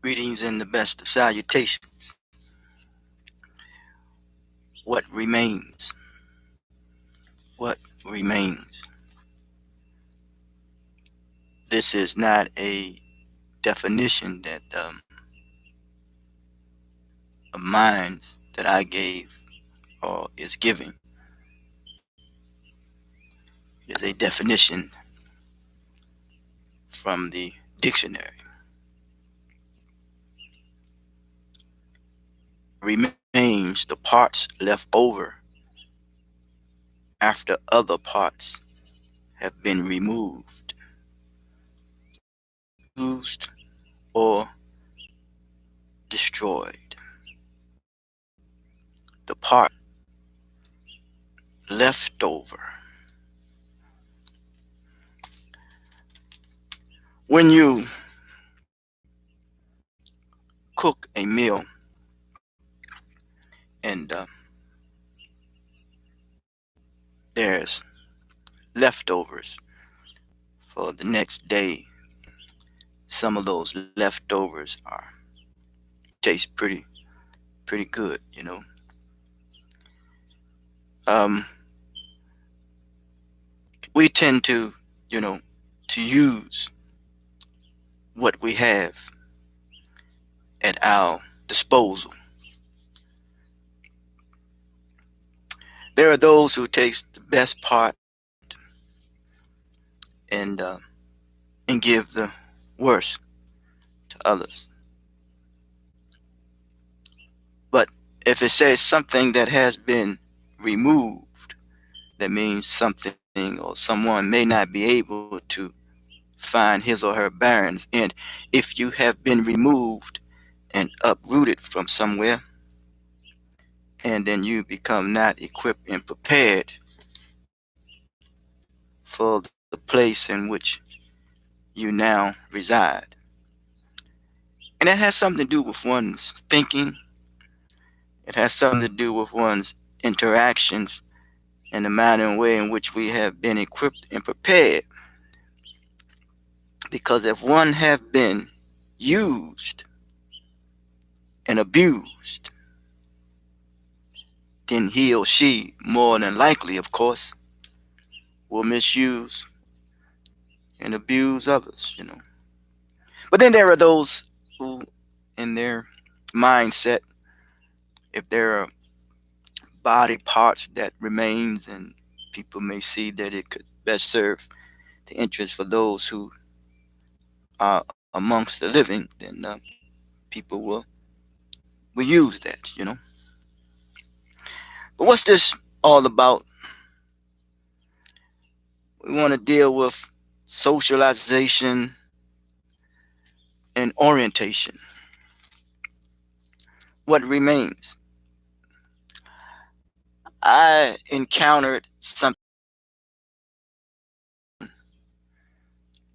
Greetings and the best of salutation. What remains? What remains? This is not a definition that of mine that I gave or is giving. It is a definition from the dictionary. Remains the parts left over after other parts have been removed, used, or destroyed. The part left over. When you cook a meal and there's leftovers for the next day, some of those leftovers are taste pretty good. Um, we tend you know, to use what we have at our disposal. There are those who take the best part and uh, and give the worst to others. But if it says something that has been removed, that means something or someone may not be able to find his or her bearings. And if you have been removed and uprooted from somewhere, and then you become not equipped and prepared for the place in which you now reside. And that has something to do with one's thinking, it has something to do with one's interactions and the manner and way in which we have been equipped and prepared. Because if one have been used and abused, then he or she, more than likely, of course, will misuse and abuse others. But then there are those who, in their mindset, if there are body parts that remains and people may see that it could best serve the interest for those who are amongst the living, then people will use that. But what's this all about? We want to deal with socialization and orientation. What remains? I encountered something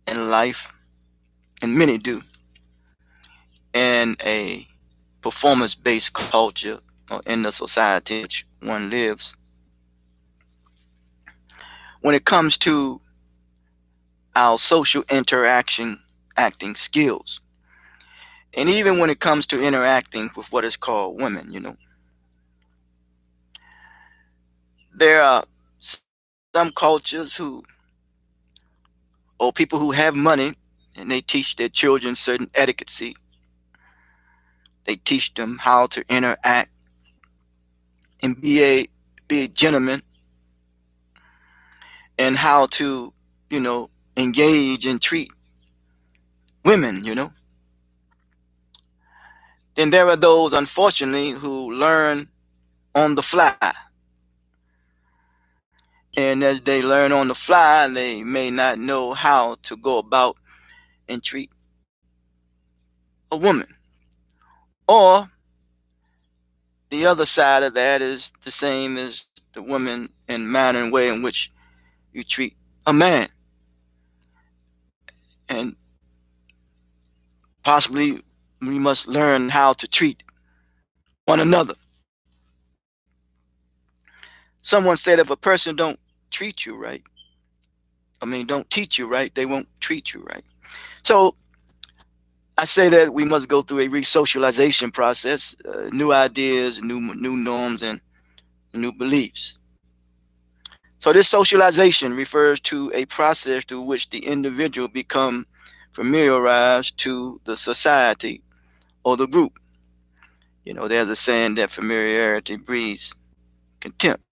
in life, and many do, in a performance based culture or in the society in which one lives. When it comes to our social interaction acting skills, and even when it comes to interacting with what is called women, there are some cultures or people who have money and they teach their children certain etiquette. They teach them how to interact and be a gentleman, and how to, engage and treat women. Then there are those, unfortunately, who learn on the fly. And as they learn on the fly, they may not know how to go about and treat a woman. Or the other side of that is the same as the woman in manner and way in which you treat a man. And possibly we must learn how to treat one another. Someone said if a person don't treat you right, don't teach you right, they won't treat you right. So I say that we must go through a re-socialization process, new ideas, new norms, and new beliefs. So this socialization refers to a process through which the individual become familiarized to the society or the group. You know, there's a saying that familiarity breeds contempt.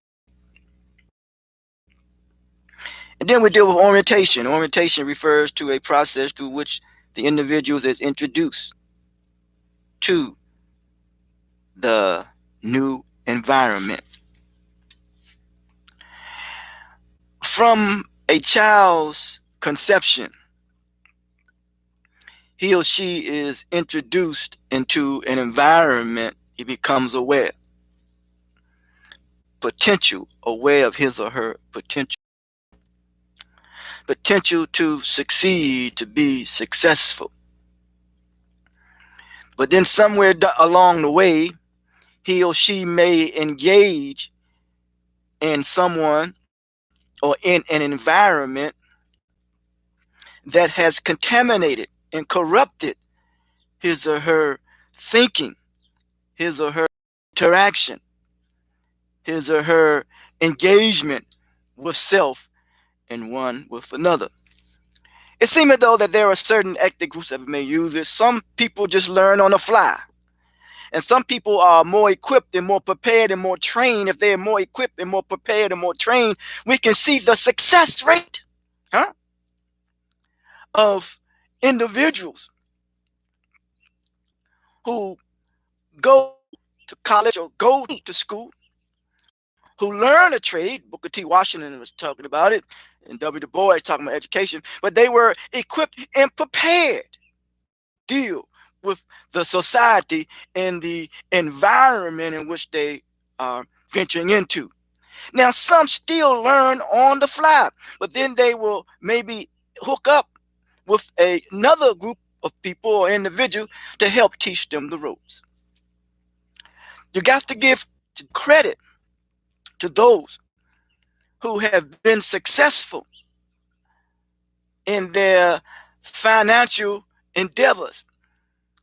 And then we deal with orientation. Orientation refers to a process through which the individual is introduced to the new environment. From a child's conception, he or she is introduced into an environment. He becomes aware, aware of his or her potential to succeed, to be successful. But then somewhere along the way, he or she may engage in someone or in an environment that has contaminated and corrupted his or her thinking, his or her interaction, his or her engagement with self and one with another. It seems though that there are certain ethnic groups that may use it. Some people just learn on the fly. And some people are more equipped and more prepared and more trained. If they're more equipped and more prepared and more trained, we can see the success rate of individuals who go to college or go to school, who learn a trade. Booker T. Washington was talking about it, and W. Du Bois talking about education, but they were equipped and prepared to deal with the society and the environment in which they are venturing into. Now, some still learn on the fly, but then they will maybe hook up with another group of people or individual to help teach them the ropes. You got to give credit to those who have been successful in their financial endeavors,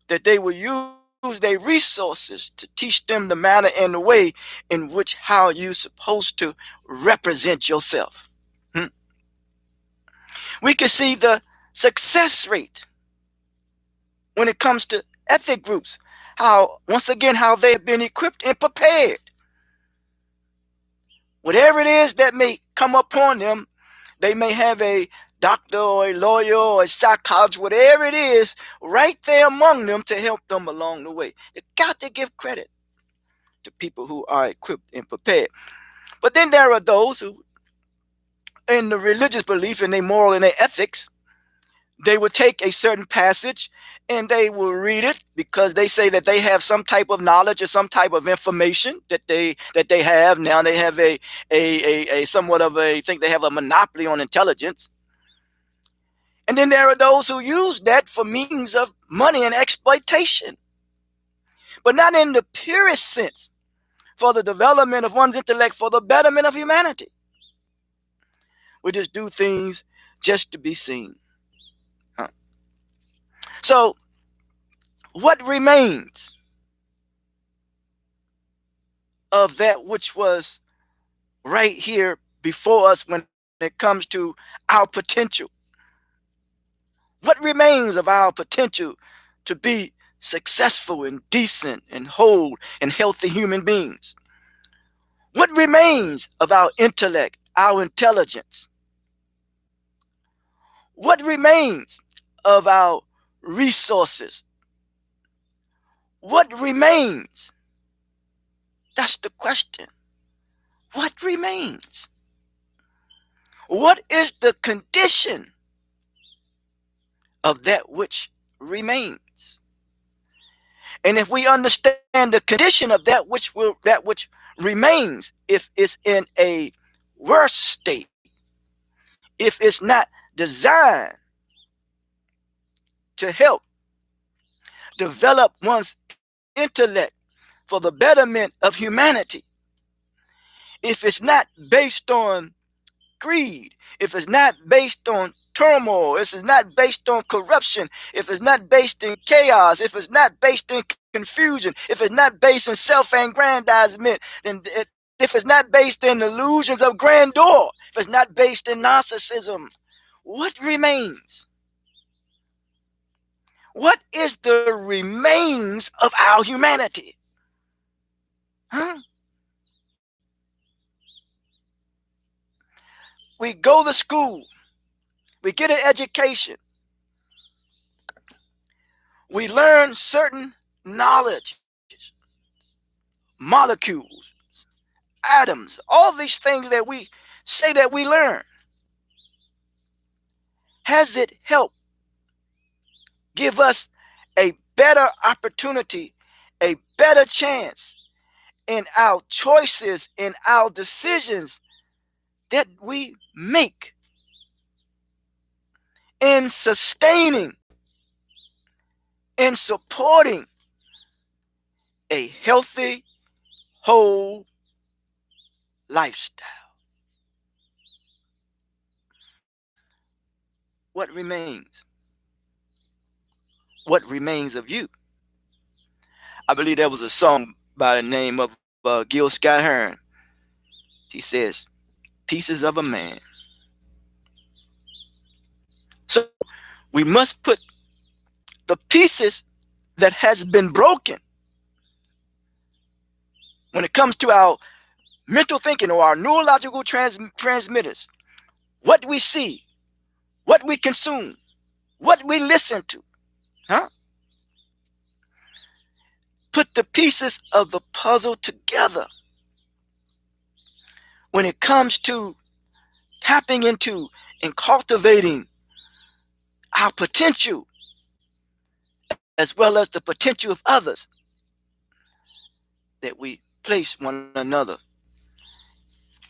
that they will use their resources to teach them the manner and the way in which how you're supposed to represent yourself. We can see the success rate when it comes to ethnic groups, how once again how they have been equipped and prepared. Whatever it is that may come upon them, they may have a doctor or a lawyer or a psychologist, whatever it is, right there among them to help them along the way. You got to give credit to people who are equipped and prepared. But then there are those who, in the religious belief and their moral and their ethics, they will take a certain passage and they will read it because they say that they have some type of knowledge or some type of information that they have. Now they have a somewhat of a think they have a monopoly on intelligence. And then there are those who use that for means of money and exploitation, but not in the purest sense for the development of one's intellect, for the betterment of humanity. We just do things just to be seen. So, what remains of that which was right here before us when it comes to our potential? What remains of our potential to be successful and decent and whole and healthy human beings? What remains of our intellect, our intelligence? What remains of our resources? What remains? That's the question. What remains? What is the condition of that which remains? And if we understand the condition of that which remains, if it's in a worse state, if it's not designed to help develop one's intellect for the betterment of humanity, if it's not based on greed, if it's not based on turmoil, if it's not based on corruption, if it's not based in chaos, if it's not based in confusion, if it's not based in self-aggrandizement, then if it's not based in illusions of grandeur, if it's not based in narcissism, what remains? What is the remains of our humanity? Huh? We go to school, we get an education, we learn certain knowledge, molecules, atoms, all these things that we say that we learn. Has it helped give us a better opportunity, a better chance in our choices, in our decisions that we make, in sustaining, in supporting a healthy, whole lifestyle? What remains? What remains of you? I believe there was a song by the name of Gil Scott Heron. He says, "Pieces of a man." So we must put the pieces that has been broken when it comes to our mental thinking or our neurological transmitters, what we see, what we consume, what we listen to, huh? Put the pieces of the puzzle together when it comes to tapping into and cultivating our potential as well as the potential of others, that we place one another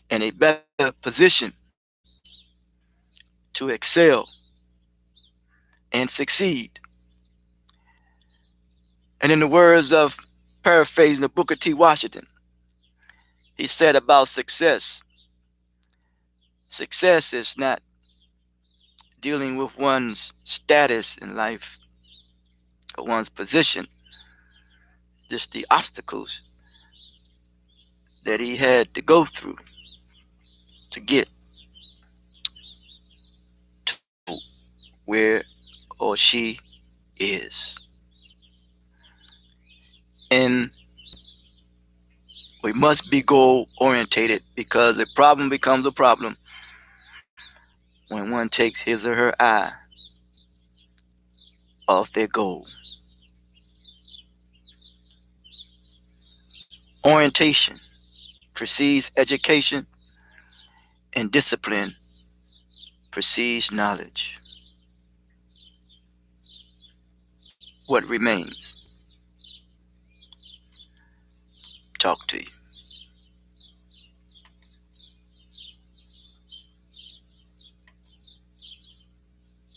in a better position to excel and succeed. And in the words of, paraphrasing the Booker T. Washington, he said about success, success is not dealing with one's status in life or one's position, just the obstacles that he had to go through to get to where or she is. And we must be goal orientated, because a problem becomes a problem when one takes his or her eye off their goal. Orientation precedes education, and discipline precedes knowledge. What remains? Talk to you.